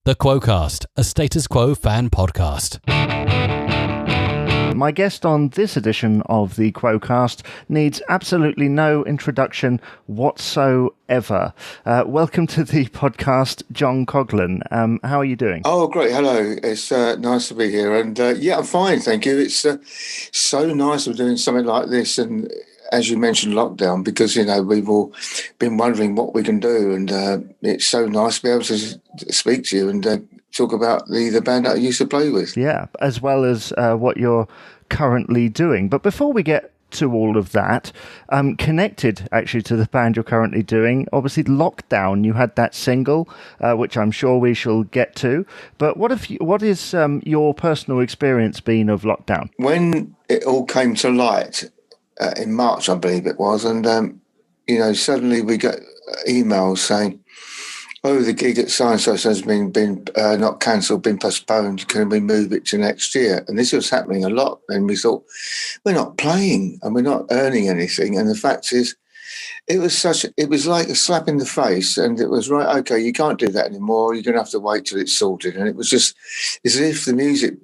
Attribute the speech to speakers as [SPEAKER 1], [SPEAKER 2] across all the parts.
[SPEAKER 1] The Quo-Cast, a Status Quo fan podcast.
[SPEAKER 2] My guest on this edition of the Quo-Cast needs absolutely no introduction whatsoever. Welcome to the podcast, John Coghlan. How are you doing?
[SPEAKER 3] Oh, great. Hello. It's nice to be here. And yeah, I'm fine, thank you. It's so nice of doing something like this. And as you mentioned, lockdown, because, you know, we've all been wondering what we can do. And it's so nice to be able to speak to you and talk about the band that I used to play with.
[SPEAKER 2] Yeah, as well as what you're currently doing. But before we get to all of that, connected actually to the band you're currently doing, obviously Lockdown, you had that single, which I'm sure we shall get to. But what is your personal experience been of Lockdown?
[SPEAKER 3] When it all came to light, in March, I believe it was, and you know, suddenly we got emails saying, "Oh, the gig at so-and-so has been not cancelled, been postponed. Can we move it to next year?" And this was happening a lot, and we thought, we're not playing and we're not earning anything. And the fact is, it was like a slap in the face, and it was right. Okay, you can't do that anymore. You're going to have to wait till it's sorted. And it was just as if the music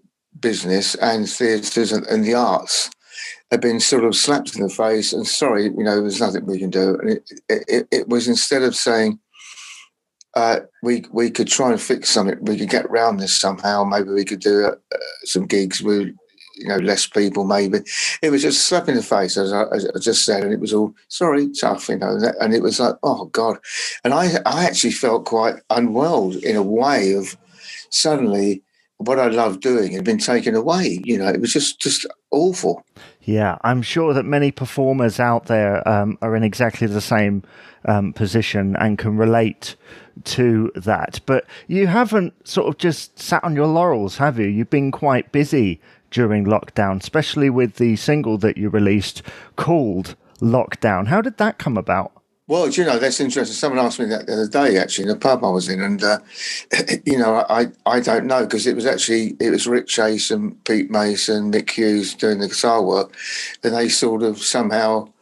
[SPEAKER 3] business and theatres and the arts had been sort of slapped in the face and sorry, you know, there's nothing we can do. And it was, instead of saying we could try and fix something, we could get around this somehow, maybe we could do some gigs with, you know, less people maybe. It was just slap in the face, as I just said, and it was all, sorry, tough, you know, and it was like, oh, God. And I actually felt quite unwell in a way of suddenly what I loved doing had been taken away. You know, it was just awful.
[SPEAKER 2] Yeah, I'm sure that many performers out there are in exactly the same position and can relate to that. But you haven't sort of just sat on your laurels, have you? You've been quite busy during lockdown, especially with the single that you released called Lockdown. How did that come about?
[SPEAKER 3] Well, you know, that's interesting. Someone asked me that the other day, actually, in a pub I was in, and, you know, I don't know, because it was Rick Chase and Pete Mason, Mick Hughes doing the guitar work, and they sort of somehow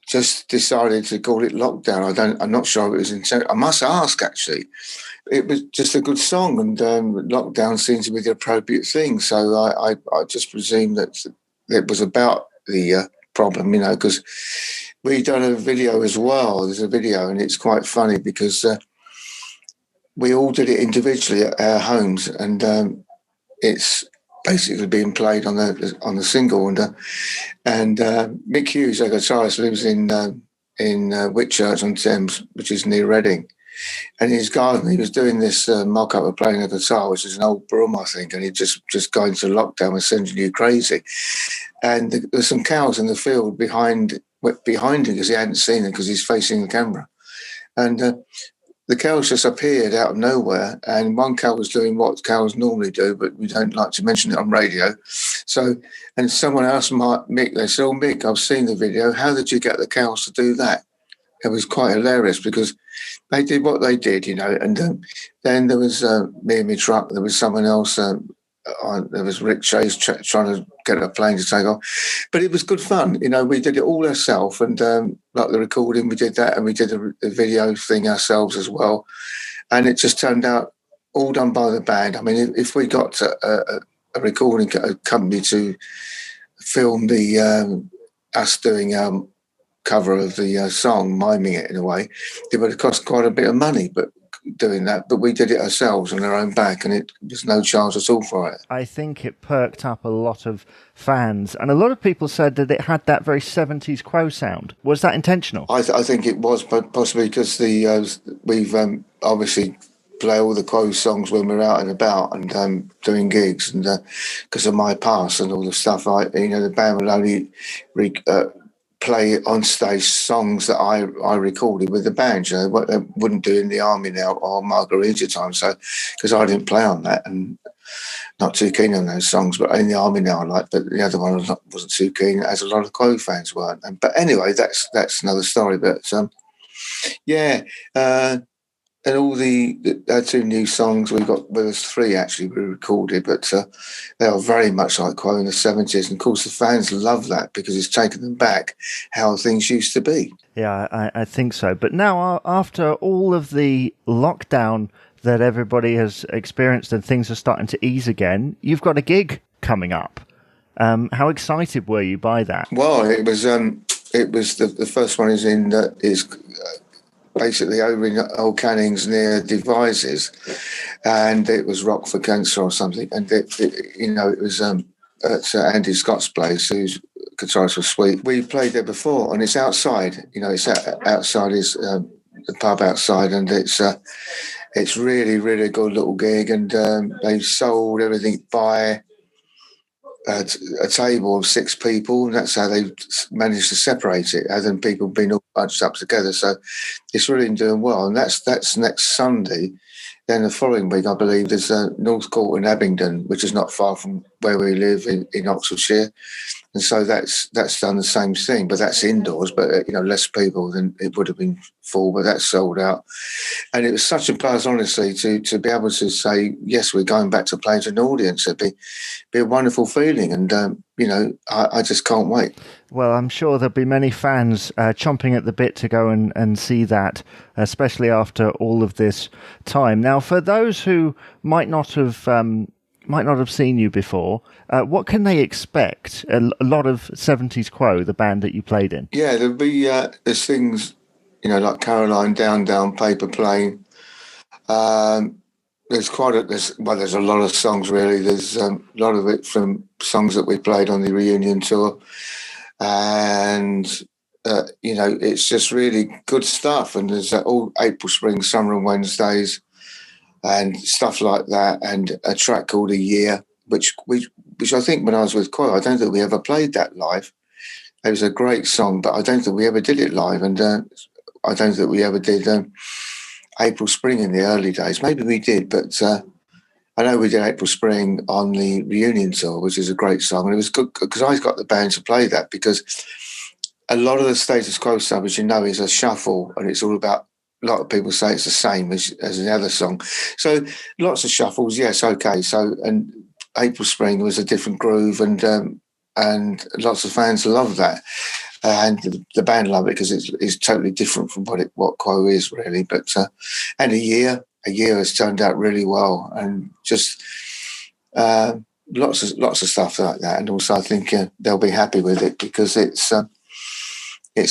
[SPEAKER 3] just decided to call it Lockdown. I'm not sure if it was intended. I must ask, actually. It was just a good song, and Lockdown seemed to be the appropriate thing, so I just presumed that it was about the problem, you know, because we've done a video as well. There's a video, and it's quite funny because we all did it individually at our homes, and it's basically being played on the single. And Mick Hughes, our guitarist, lives in Whitchurch on Thames, which is near Reading. And in his garden, he was doing this mock-up of playing a guitar, which is an old broom, I think, and he just going to lockdown was sending you crazy. And there's some cows in the field behind him, because he hadn't seen them because he's facing the camera. And the cows just appeared out of nowhere, and one cow was doing what cows normally do, but we don't like to mention it on radio. So, and someone asked Mick, they said, "Oh, Mick, I've seen the video. How did you get the cows to do that?" It was quite hilarious because they did what they did, you know. And then there was me and my truck. There was someone else. There was Rick Chase trying to get a plane to take off. But it was good fun. You know, we did it all ourselves. And like the recording, we did that. And we did the video thing ourselves as well. And it just turned out all done by the band. I mean, if we got a recording company to film us doing cover of the song, miming it in a way, it would have cost quite a bit of money, but doing that, but we did it ourselves on our own back, and it was no charge at all for it.
[SPEAKER 2] I think it perked up a lot of fans, and a lot of people said that it had that very 70s Quo sound. Was that intentional?
[SPEAKER 3] I think it was, but possibly because we've obviously play all the Quo songs when we're out and about and doing gigs, and because of my past and all the stuff, the band will only play on stage songs that I recorded with the band, you know, what they wouldn't do in the Army now or Margarita time. So, because I didn't play on that and not too keen on those songs, but in the Army now I like, but the other one wasn't too keen, as a lot of Quo fans weren't. But anyway, that's another story. But and all the two new songs we've got, well, there's three actually we recorded, but they are very much like Quo in the 70s. And of course, the fans love that because it's taken them back how things used to be.
[SPEAKER 2] Yeah, I think so. But now, after all of the lockdown that everybody has experienced and things are starting to ease again, you've got a gig coming up. How excited were you by that?
[SPEAKER 3] Well, it was the first one is basically over in Old Cannings near Devizes, and it was Rock for Cancer or something, and it was at Andy Scott's place, whose guitarist was Sweet. We played there before, and it's outside. It's outside is the pub outside, and it's really, really good little gig, and they sold everything by a table of 6 people, and that's how they managed to separate it, other than people being all bunched up together. So it's really doing well, and that's next Sunday. Then the following week, I believe, there's North Court in Abingdon, which is not far from where we live in Oxfordshire. And so that's done the same thing, but that's indoors, but less people than it would have been full, but that's sold out. And it was such a buzz, honestly, to be able to say, yes, we're going back to playing to an audience. It'd be a wonderful feeling, and I just can't wait.
[SPEAKER 2] Well, I'm sure there'll be many fans chomping at the bit to go and see that, especially after all of this time. Now, for those who might not have seen you before, what can they expect? A lot of 70s Quo, the band that you played in.
[SPEAKER 3] Yeah, there'll be there's things, like Caroline, Down, Down, Paper Plane. There's there's a lot of songs, really. There's a lot of it from songs that we played on the reunion tour. And, it's just really good stuff. And there's all April, Spring, Summer and Wednesdays and stuff like that. And a track called A Year, which I think when I was with Quo, I don't think we ever played that live. It was a great song, but I don't think we ever did it live. And I don't think we ever did April, Spring in the early days. Maybe we did, but I know we did April, Spring on the reunion tour, which is a great song. And it was good because I got the band to play that, because a lot of the Status Quo stuff, as you know, is a shuffle, and it's all about, a lot of people say it's the same as the other song. So lots of shuffles, yes, okay. So, and April, Spring was a different groove, and lots of fans love that. And the band love it because it's totally different from what Quo is, really. But and a year has turned out really well, and just lots of stuff like that. And also, I think they'll be happy with it because it's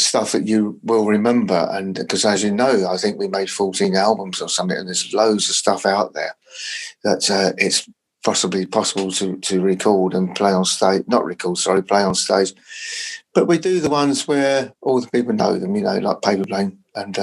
[SPEAKER 3] stuff that you will remember. And because, as you know, I think we made 14 albums or something, and there's loads of stuff out there that it's possibly possible to record and play on stage. Not record, sorry, play on stage. But we do the ones where all the people know them, like Paper Plane. And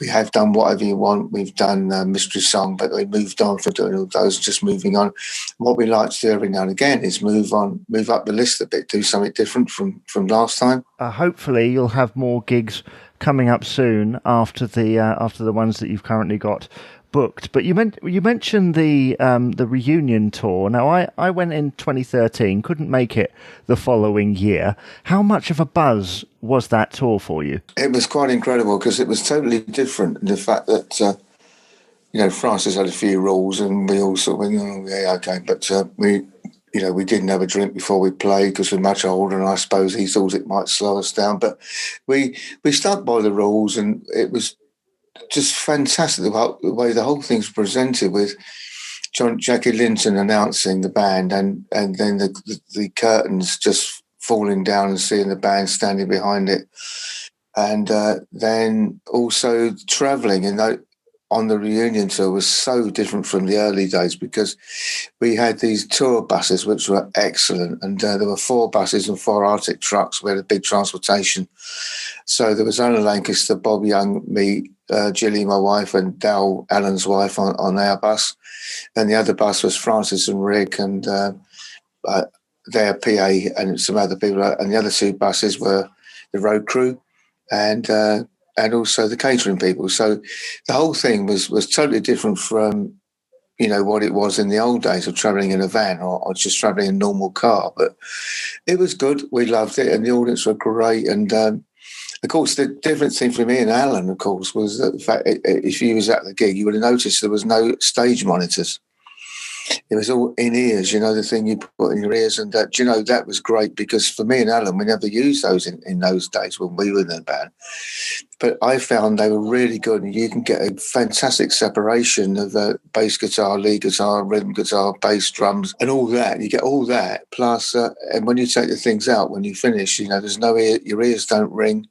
[SPEAKER 3] we have done Whatever You Want. We've done Mystery Song, but we moved on from doing all those, just moving on. What we like to do every now and again is move up the list a bit, do something different from last time.
[SPEAKER 2] Hopefully you'll have more gigs coming up soon after the ones that you've currently got booked. But you mentioned the reunion tour. Now, I went in 2013, couldn't make it the following year. How much of a buzz was that tour for you?
[SPEAKER 3] It was quite incredible because it was totally different. The fact that France has had a few rules, and we all sort of went, oh yeah, okay, but we didn't have a drink before we played because we're much older, and I suppose he thought it might slow us down. But we stuck by the rules, and it was just fantastic the way the whole thing's presented, with Jackie Linton announcing the band, and then the curtains just falling down and seeing the band standing behind it, and then also travelling on the reunion tour was so different from the early days, because we had these tour buses which were excellent, and there were 4 buses and 4 Arctic trucks. We had a big transportation. So there was Anna Lancaster, Bob Young, me, Gilly, my wife, and Dal, Alan's wife, on our bus. And the other bus was Francis and Rick and their PA and some other people. And the other 2 buses were the road crew and also the catering people. So the whole thing was totally different from, what it was in the old days of travelling in a van or just travelling in a normal car. But it was good. We loved it, and the audience were great. And of course, the different thing for me and Alan, of course, was that the fact if you was at the gig, you would have noticed there was no stage monitors. it was all in ears, the thing you put in your ears. And that was great because for me and Alan, we never used those in those days when we were in the band. But I found they were really good, and you can get a fantastic separation of bass guitar, lead guitar, rhythm guitar, bass, drums, and all that. You get all that. Plus, and when you take the things out, when you finish, there's no ear, your ears don't ring.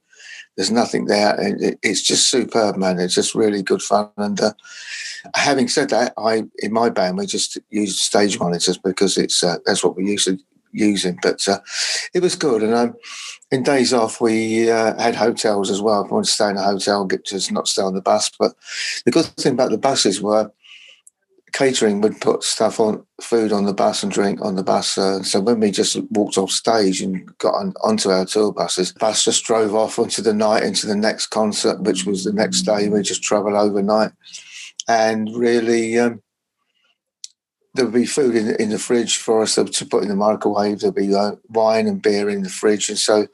[SPEAKER 3] There's nothing there. And it's just superb, man. It's just really good fun. And having said that, in my band, we just use stage monitors because that's what we used to using. But it was good. And in days off, we had hotels as well. If I wanted to stay in a hotel, get to not stay on the bus. But the good thing about the buses were catering would put food on the bus and drink on the bus. So when we just walked off stage and got onto our tour buses, the bus just drove off into the night, into the next concert, which was the next day. We just travelled overnight. And really, there would be food in the fridge for us to put in the microwave. There'd be wine and beer in the fridge. And so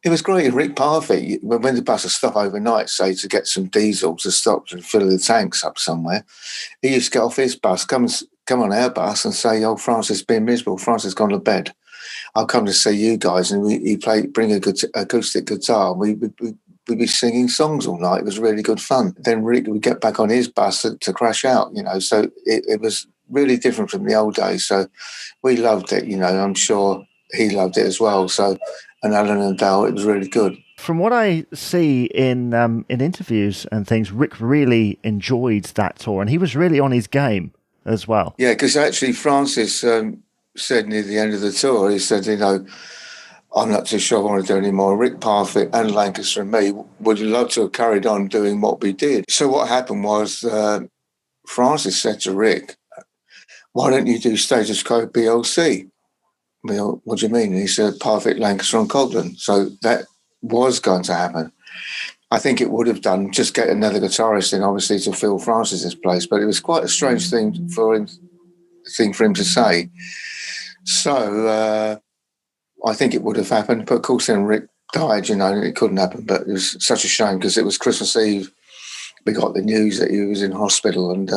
[SPEAKER 3] it was great. Rick Parfit, when the buses stop overnight, say, to get some diesel to stop and fill the tanks up somewhere, he used to get off his bus, come on our bus and say, "Oh, Francis has been miserable. Francis has gone to bed. I'll come to see you guys." And bring a good acoustic guitar. We'd be singing songs all night. It was really good fun. Then Rick would get back on his bus to crash out, So it was really different from the old days. So we loved it, I'm sure he loved it as well. So, and Alan and Dale, it was really good.
[SPEAKER 2] From what I see in interviews and things, Rick really enjoyed that tour, and he was really on his game as well.
[SPEAKER 3] Yeah, because actually Francis said near the end of the tour, he said, "I'm not too sure I want to do any more. Rick Parfit and Lancaster and me would love to have carried on doing what we did." So what happened was Francis said to Rick, "Why don't you do Status Quo BLC?" Well, what do you mean? And he said, "Parfit, Lancaster and Coghlan." So that was going to happen. I think it would have done, just get another guitarist in, obviously, to fill Francis's place. But it was quite a strange thing for him to say. So I think it would have happened. But of course, then Rick died, it couldn't happen. But it was such a shame because it was Christmas Eve. We got the news that he was in hospital and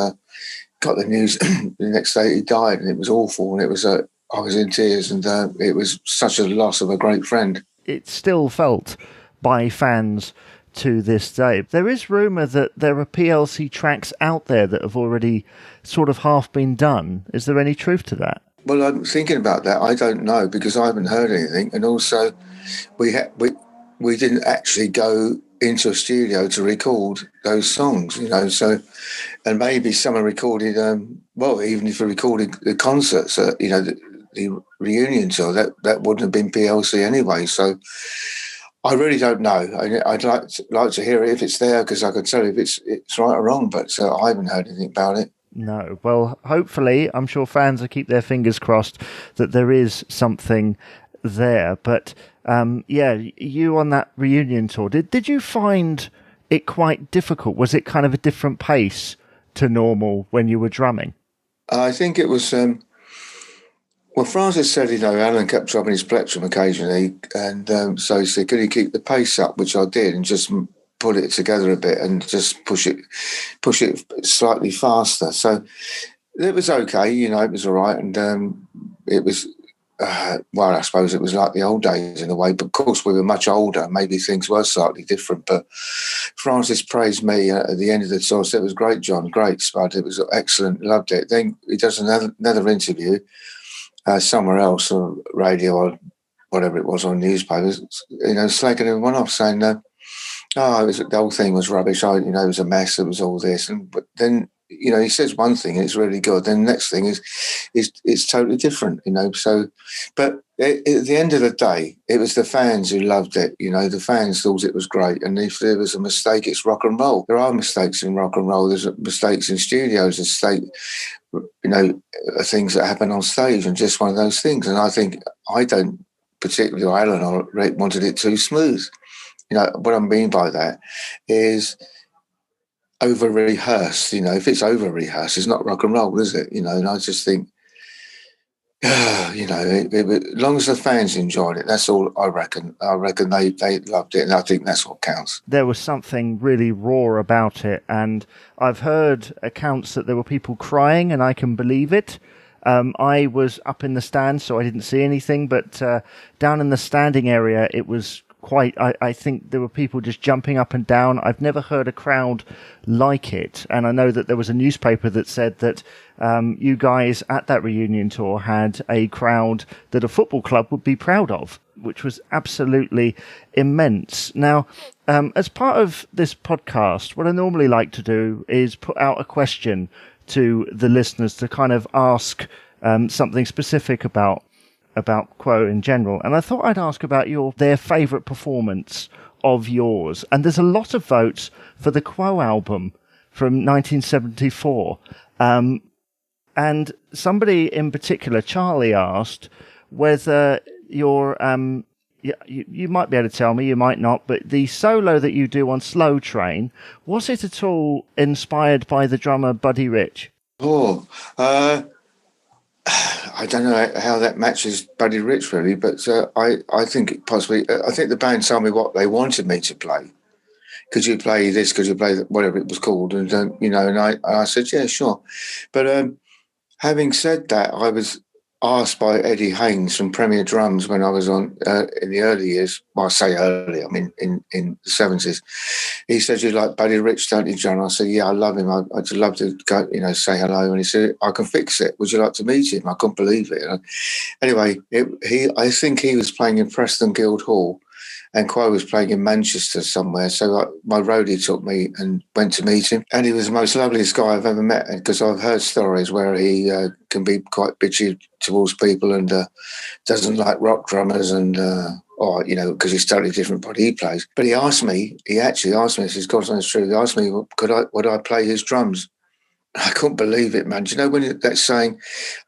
[SPEAKER 3] got the news the next day he died. And it was awful. And it was I was in tears, and it was such a loss of a great friend.
[SPEAKER 2] It's still felt by fans to this day. There is rumour that there are PLC tracks out there that have already sort of half been done. Is there any truth to that?
[SPEAKER 3] Well, I'm thinking about that. I don't know because I haven't heard anything. And also, we didn't actually go into a studio to record those songs, So, and maybe someone recorded. Even if we recorded the concerts, the reunion tour, that wouldn't have been PLC anyway. So I really don't know. I'd like to hear it if it's there, because I could tell you if it's right or wrong, but I haven't heard anything about it.
[SPEAKER 2] No. Well, hopefully, I'm sure fans will keep their fingers crossed that there is something there. But you on that reunion tour, did you find it quite difficult? Was it kind of a different pace to normal when you were drumming?
[SPEAKER 3] I think it was... Well, Francis said, Alan kept dropping his plectrum occasionally, and so he said, "Can you keep the pace up?" Which I did, and just put it together a bit and just push it slightly faster. So it was okay, it was all right, and it was, I suppose it was like the old days in a way, but of course we were much older, maybe things were slightly different, but Francis praised me at the end of the tour, said, "It was great, John, great, Spud, it was excellent, loved it." Then he does another interview, somewhere else, or radio or whatever it was, on newspapers, slagging everyone off, saying, the whole thing was rubbish. It was a mess. It was all this, but then he says one thing and it's really good. Then the next thing is it's totally different. So, but at the end of the day, it was the fans who loved it. The fans thought it was great. And if there was a mistake, it's rock and roll. There are mistakes in rock and roll. There's mistakes in studios. Things that happen on stage, and just one of those things. And I think I don't particularly, Alan or Rick, wanted it too smooth. What I mean by that is over rehearsed. If it's over rehearsed, it's not rock and roll, is it? And I just think as long as the fans enjoyed it, that's all I reckon. I reckon they loved it, and I think that's what counts.
[SPEAKER 2] There was something really raw about it, and I've heard accounts that there were people crying, and I can believe it. I was up in the stands, so I didn't see anything, but down in the standing area, it was quite, I think there were people just jumping up and down. I've never heard a crowd like it, and I know that there was a newspaper that said that you guys at that reunion tour had a crowd that a football club would be proud of, which was absolutely immense. Now, as part of this podcast, what I normally like to do is put out a question to the listeners to kind of ask something specific about Quo in general. And I thought I'd ask about their favourite performance of yours. And there's a lot of votes for the Quo album from 1974. And somebody in particular, Charlie, asked whether your you might be able to tell me, you might not, but the solo that you do on Slow Train, was it at all inspired by the drummer Buddy Rich?
[SPEAKER 3] I don't know how that matches Buddy Rich really, but I think it possibly. I think the band told me what they wanted me to play. Could you play this? Could you play whatever it was called? And and I said yeah, sure. But having said that, I was asked by Eddie Haynes from Premier Drums when I was on in the early years. Well, I say early, I mean in the 70s. He said, "You like Buddy Rich, don't you, John?" I said, "Yeah, I love him. I'd love to go, say hello." And he said, "I can fix it. Would you like to meet him?" I couldn't believe it. Anyway, I think he was playing in Preston Guildhall, and Quo was playing in Manchester somewhere. So my roadie took me and went to meet him. And he was the most loveliest guy I've ever met, because I've heard stories where he can be quite bitchy towards people and doesn't like rock drummers and, because he's totally different what he plays. But he actually asked me, this is God's honest truth, he asked me, would I play his drums? I couldn't believe it, man. Do you know when that's saying,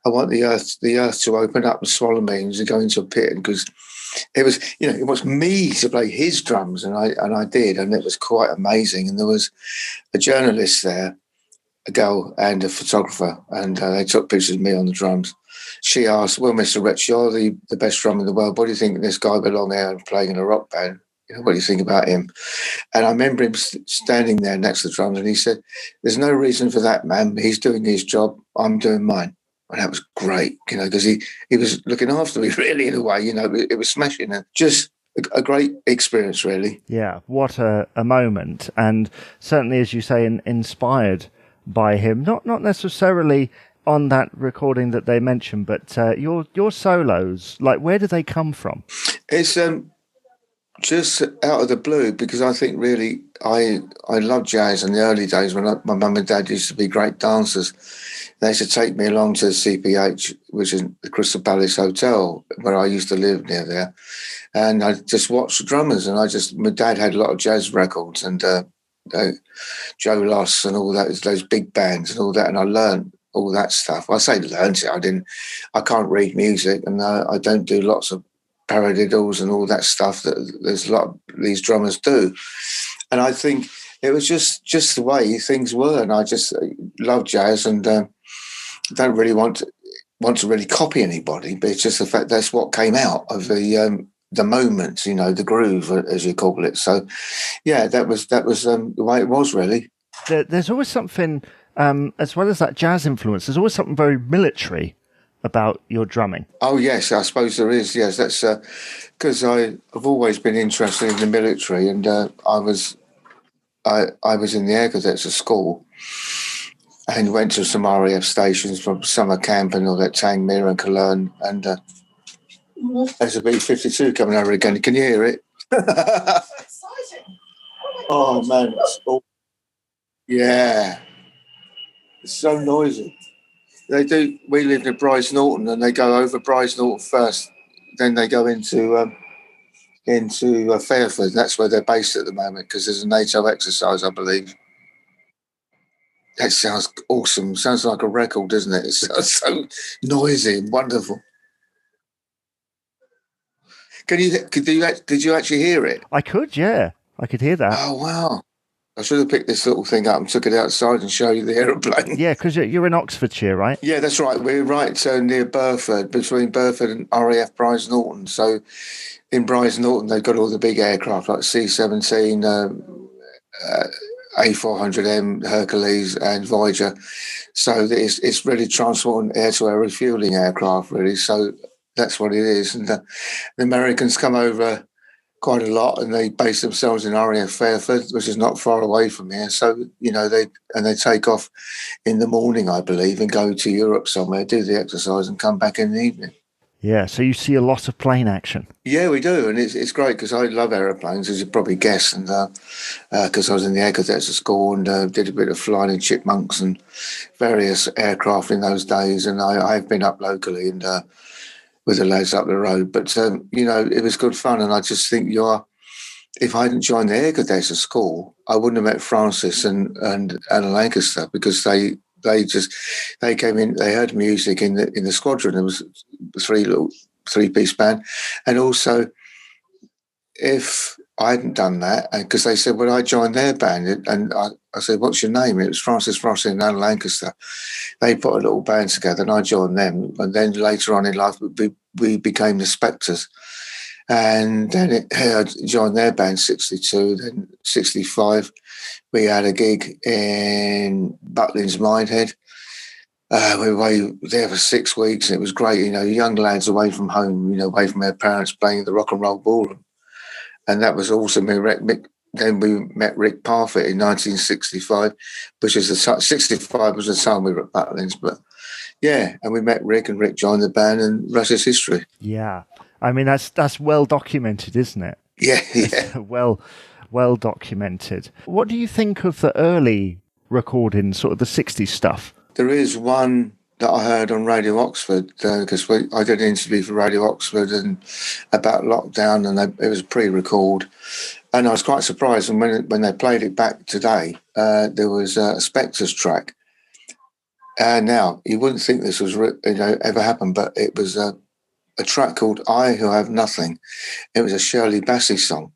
[SPEAKER 3] I want the earth to open up and swallow me and to go into a pit? Because it was, it was me to play his drums, and I did, and it was quite amazing. And there was a journalist there, a girl and a photographer, and they took pictures of me on the drums. She asked, "Well, Mr. Rich, you're the best drummer in the world. What do you think of this guy with long hair and playing in a rock band? What do you think about him?" And I remember him standing there next to the drums, and he said, "There's no reason for that, man. He's doing his job. I'm doing mine." And that was great, because he was looking after me, really, in a way. It was smashing, and just a great experience, really.
[SPEAKER 2] Yeah, what a moment. And certainly, as you say, inspired by him. Not necessarily on that recording that they mentioned, but your solos, like, where do they come from?
[SPEAKER 3] It's just out of the blue, because I think really I loved jazz in the early days when my mum and dad used to be great dancers. They used to take me along to the CPH, which is the Crystal Palace Hotel, where I used to live near there. And I just watched the drummers, and my dad had a lot of jazz records, and Joe Loss and all that, those big bands and all that. And I learned all that stuff. I say learned it. I can't read music, and I don't do lots of paradiddles and all that stuff that there's a lot of these drummers do. And I think it was just the way things were. And I just love jazz, and don't really want to really copy anybody, but it's just the fact that's what came out of the moment, the groove, as you call it. So, yeah, that was the way it was, really.
[SPEAKER 2] There's always something, as well as that jazz influence, there's always something very military about your drumming.
[SPEAKER 3] Oh, yes, I suppose there is. Yes, that's because I've always been interested in the military, and I was in the Air Cadets at school, and went to some RAF stations from summer camp and all that, Tangmere and Cologne, and there's a B-52 coming over again. Can you hear it?
[SPEAKER 4] Exciting.
[SPEAKER 3] Oh, man. Yeah. It's so noisy. They do. We live in Bryce Norton, and they go over Bryce Norton first. Then they go into Fairford. That's where they're based at the moment, because there's a NATO exercise, I believe. That sounds awesome. Sounds like a record, doesn't it? It sounds so noisy and wonderful. Did you actually hear it?
[SPEAKER 2] I could, yeah. I could hear that.
[SPEAKER 3] Oh, wow. I should have picked this little thing up and took it outside and showed you the aeroplane.
[SPEAKER 2] Yeah, because you're in Oxfordshire, right?
[SPEAKER 3] Yeah, that's right. We're right near Burford, between Burford and RAF Brize Norton. So in Brize Norton, they've got all the big aircraft like C-17, A400M, Hercules, and Voyager. So it's really transporting air-to-air refueling aircraft, really. So that's what it is. And the Americans come over quite a lot, and they base themselves in RAF Fairford, which is not far away from here. So they take off in the morning, I believe, and go to Europe somewhere, do the exercise, and come back in the evening.
[SPEAKER 2] Yeah, so you see a lot of plane action.
[SPEAKER 3] Yeah, we do, and it's great because I love aeroplanes, as you probably guessed, and because I was in the Air Cadets at school and did a bit of flying in Chipmunks and various aircraft in those days, and I've been up locally and with the lads up the road. But it was good fun, and I just think if I hadn't joined the Air Cadets at school, I wouldn't have met Francis and Alan Lancaster, because they came in. They heard music in the squadron. There was a three-piece band, and also if I hadn't done that, because they said, well, I joined their band, and I said, what's your name? It was Francis Rossi and Alan Lancaster. They put a little band together, and I joined them. And then later on in life, we became the Spectres. And then I joined their band 62, then 65. We had a gig in Butlins Minehead. We were there for 6 weeks, and it was great. Young lads away from home, away from their parents, playing the rock and roll ballroom. And that was awesome. Then we met Rick Parfitt in 1965, which is 65 was the time we were at Butlins. But yeah, and we met Rick, and Rick joined the band, and the rest is history.
[SPEAKER 2] Yeah. I mean, that's well documented, isn't it?
[SPEAKER 3] Yeah.
[SPEAKER 2] It's well documented. What do you think of the early recordings, sort of the 60s stuff?
[SPEAKER 3] There is one that I heard on Radio Oxford, because I did an interview for Radio Oxford and about lockdown, and it was pre-record. And I was quite surprised, and when they played it back today, there was a Spectres track. Now, you wouldn't think this was ever happened, but it was a track called I Who Have Nothing. It was a Shirley Bassey song,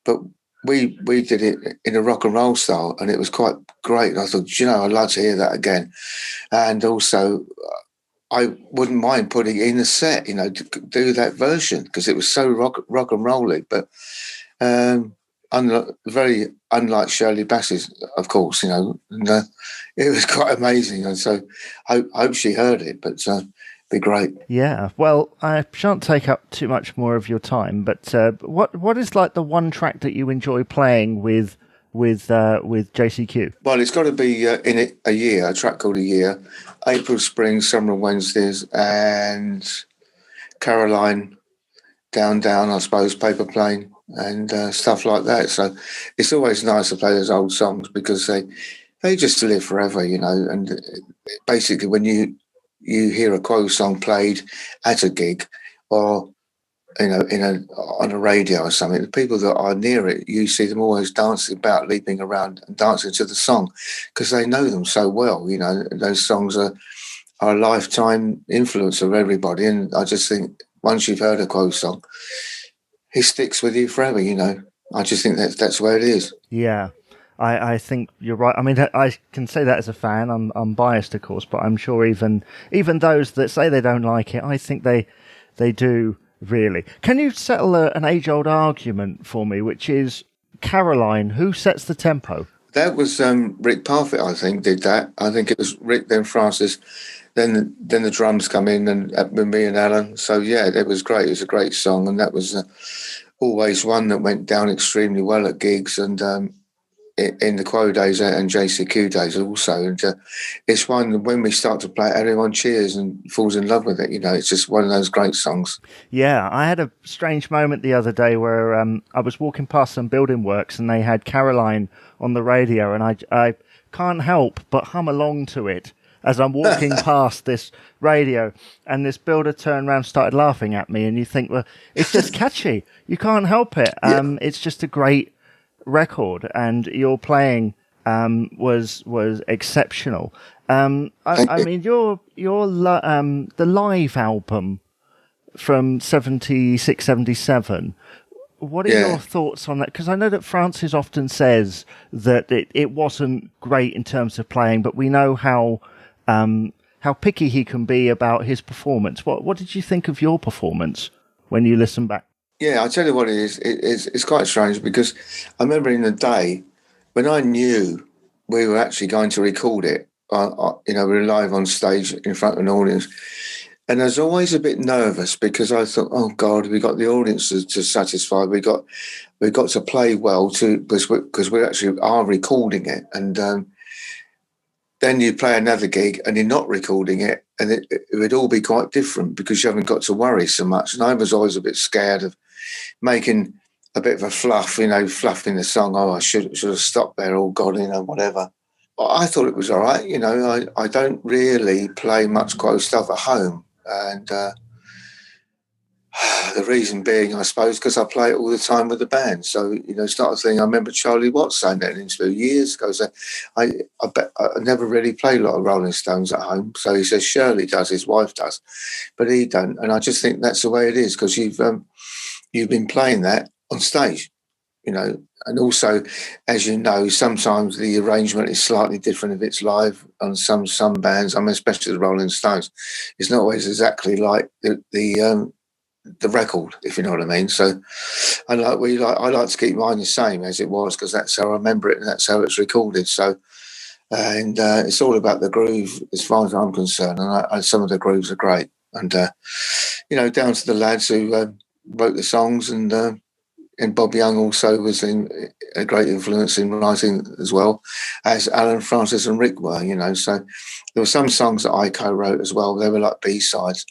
[SPEAKER 3] but we did it in a rock and roll style, and it was quite great. I thought, I'd like to hear that again. And also, I wouldn't mind putting in a set, to do that version, because it was so rock and rolly. But very unlike Shirley Bassey's, of course, and it was quite amazing. And so I hope she heard it, but be great.
[SPEAKER 2] Yeah, well, I shan't take up too much more of your time, but what is like the one track that you enjoy playing with JCQ?
[SPEAKER 3] Well, it's got to be in it a track called A Year, April, Spring, Summer and Wednesdays, and Caroline, Down, I suppose, Paper Plane, and stuff like that. So it's always nice to play those old songs, because they just live forever, and basically when you hear a Quo song played at a gig or on a radio or something, the people that are near it, you see them always dancing about, leaping around and dancing to the song, because they know them so well. Those songs are a lifetime influence of everybody, and I just think once you've heard a Quo song, it sticks with you forever. I just think that's where it is.
[SPEAKER 2] Yeah. I think you're right. I mean, I can say that as a fan. I'm biased, of course, but I'm sure even those that say they don't like it, I think they do really. Can you settle an age-old argument for me, which is Caroline? Who sets the tempo?
[SPEAKER 3] That was Rick Parfitt, I think, did that. I think it was Rick, then Francis, then the drums come in, and with me and Alan. So yeah, it was great. It was a great song, and that was always one that went down extremely well at gigs, and in the Quo days and JCQ days also. And it's one, when we start to play it, everyone cheers and falls in love with it. It's just one of those great songs.
[SPEAKER 2] Yeah, I had a strange moment the other day where I was walking past some building works, and they had Caroline on the radio, and I can't help but hum along to it as I'm walking past this radio, and this builder turned around and started laughing at me, and you think, well, it's just catchy. You can't help it. It's just a great record, and your playing was exceptional. I mean, the live album from 76, 77, What are your thoughts on that? Because I know that Francis often says that it wasn't great in terms of playing, but we know how picky he can be about his performance. What did you think of your performance when you listen back?
[SPEAKER 3] Yeah, I'll tell you what it is. It's quite strange because I remember in the day when I knew we were actually going to record it, we were live on stage in front of an audience. And I was always a bit nervous because I thought, oh God, we got the audience to satisfy. We got to play well because we actually are recording it. And then you play another gig and you're not recording it, and it would all be quite different because you haven't got to worry so much. And I was always a bit scared of making a bit of a fluffing the song. Oh, I should have stopped there. Oh God, whatever. I thought it was all right. I don't really play much Quo stuff at home. And the reason being, I suppose, because I play it all the time with the band. So, start a thing. I remember Charlie Watts saying that in an interview years ago. So I never really played a lot of Rolling Stones at home. So he says Shirley does, his wife does, but he don't. And I just think that's the way it is because you've been playing that on stage, And also, as you know, sometimes the arrangement is slightly different if it's live on some bands. I mean, especially the Rolling Stones, it's not always exactly like the record, if you know what I mean. So, I like to keep mine the same as it was because that's how I remember it and that's how it's recorded. So, and it's all about the groove as far as I'm concerned. And some of the grooves are great, and down to the lads who wrote the songs and Bob Young also was a great influence in writing as well, as Alan, Francis and Rick were, So there were some songs that I co-wrote as well. They were like B-sides.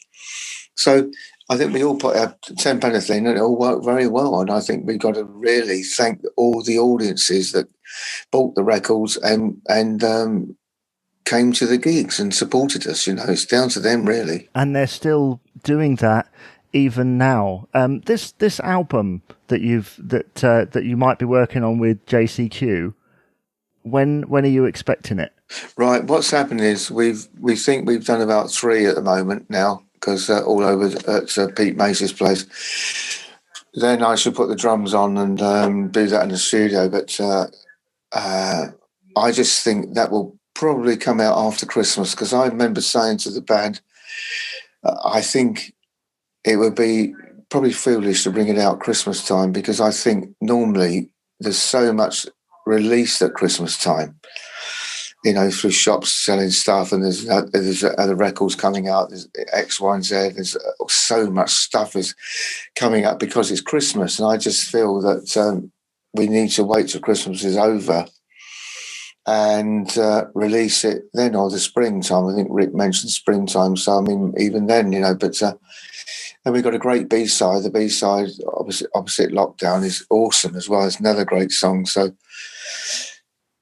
[SPEAKER 3] So I think we all put our £10 thing and it all worked very well. And I think we've got to really thank all the audiences that bought the records and came to the gigs and supported us. It's down to them, really.
[SPEAKER 2] And they're still doing that even now. This album that you might be working on with JCQ, when are you expecting it?
[SPEAKER 3] Right, what's happened is we think we've done about 3 at the moment now because all over at Pete Mace's place. Then I should put the drums on and do that in the studio, but I just think that will probably come out after Christmas because I remember saying to the band, I think it would be probably foolish to bring it out Christmas time because I think normally there's so much released at Christmas time, through shops selling stuff and there's other records coming out, there's X, Y, and Z, there's so much stuff is coming up because it's Christmas. And I just feel that we need to wait till Christmas is over and release it then or the springtime. I think Rick mentioned springtime. So, I mean, even then, but... And we've got a great B-side. The B-side, opposite Lockdown, is awesome as well. It's another great song. So,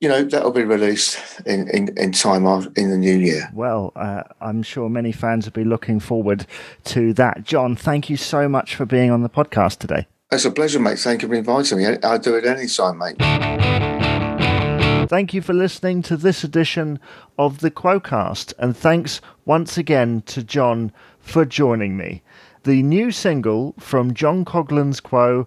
[SPEAKER 3] that'll be released in time in the new year.
[SPEAKER 2] Well, I'm sure many fans will be looking forward to that. John, thank you so much for being on the podcast today.
[SPEAKER 3] It's a pleasure, mate. Thank you for inviting me. I'll do it anytime, mate.
[SPEAKER 2] Thank you for listening to this edition of the Quo-Cast. And thanks once again to John for joining me. The new single from John Coghlan's Quo,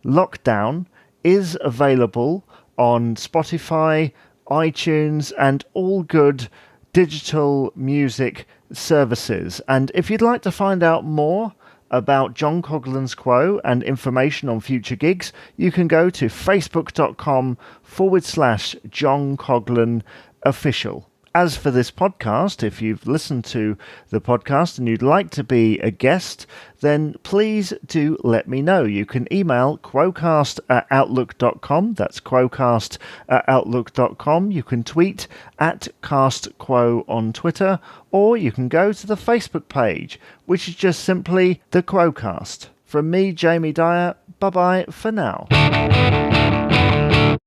[SPEAKER 2] Lockdown, is available on Spotify, iTunes, and all good digital music services. And if you'd like to find out more about John Coghlan's Quo and information on future gigs, you can go to facebook.com/John Coghlan Official. As for this podcast, if you've listened to the podcast and you'd like to be a guest, then please do let me know. You can email quocast@outlook.com. That's quocast@outlook.com. You can tweet @castquo on Twitter, or you can go to the Facebook page, which is just simply the Quo-Cast. From me, Jamie Dyer, bye-bye for now.